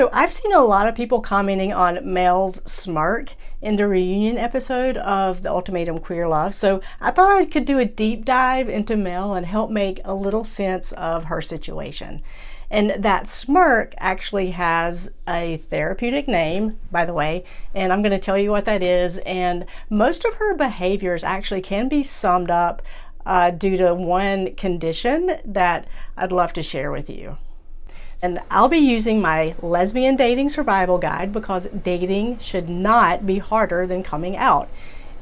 So I've seen a lot of people commenting on Mel's smirk in the reunion episode of the Ultimatum Queer Love. So I thought I could do a deep dive into Mel and help make a little sense of her situation. And that smirk actually has a therapeutic name, by the way, and I'm going to tell you what that is. And most of her behaviors actually can be summed up due to one condition that I'd love to share with you. And I'll be using my lesbian dating survival guide because dating should not be harder than coming out.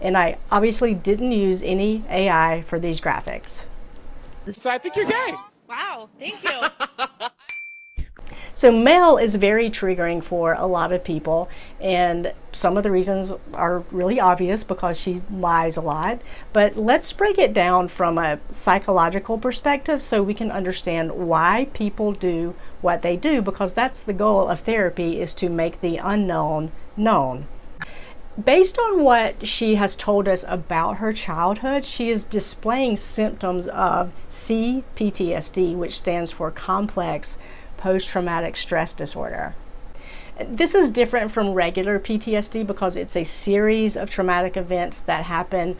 And I obviously didn't use any AI for these graphics. So I think you're gay. Wow, thank you. So Mel is very triggering for a lot of people, and some of the reasons are really obvious because she lies a lot. But let's break it down from a psychological perspective so we can understand why people do what they do, because that's the goal of therapy, is to make the unknown known. Based on what she has told us about her childhood, she is displaying symptoms of CPTSD, which stands for complex post-traumatic stress disorder. This is different from regular PTSD because it's a series of traumatic events that happen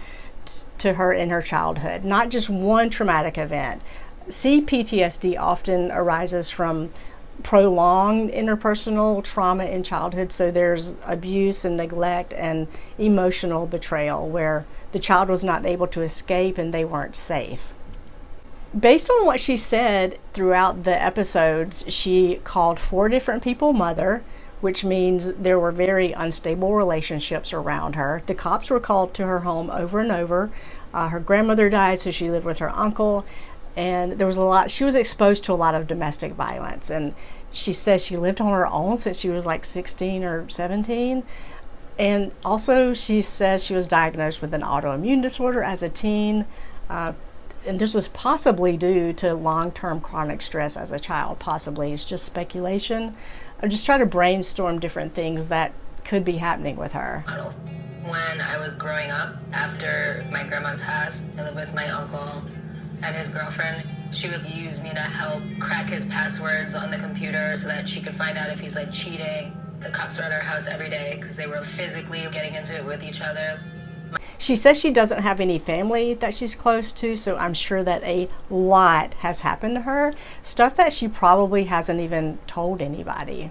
to her in her childhood, not just one traumatic event. CPTSD often arises from prolonged interpersonal trauma in childhood, so there's abuse and neglect and emotional betrayal where the child was not able to escape and they weren't safe. Based on what she said throughout the episodes, she called 4 different people mother, which means there were very unstable relationships around her. The cops were called to her home over and over. Her grandmother died, so she lived with her uncle, and there was a lot. She was exposed to a lot of domestic violence, and she says she lived on her own since she was like 16 or 17. And also she says she was diagnosed with an autoimmune disorder as a teen. And this was possibly due to long-term chronic stress as a child, possibly. It's just speculation. I'm just trying to brainstorm different things that could be happening with her. When I was growing up, after my grandma passed, I lived with my uncle and his girlfriend. She would use me to help crack his passwords on the computer so that she could find out if he's like cheating. The cops were at our house every day because they were physically getting into it with each other. She says she doesn't have any family that she's close to, so I'm sure that a lot has happened to her. Stuff that she probably hasn't even told anybody.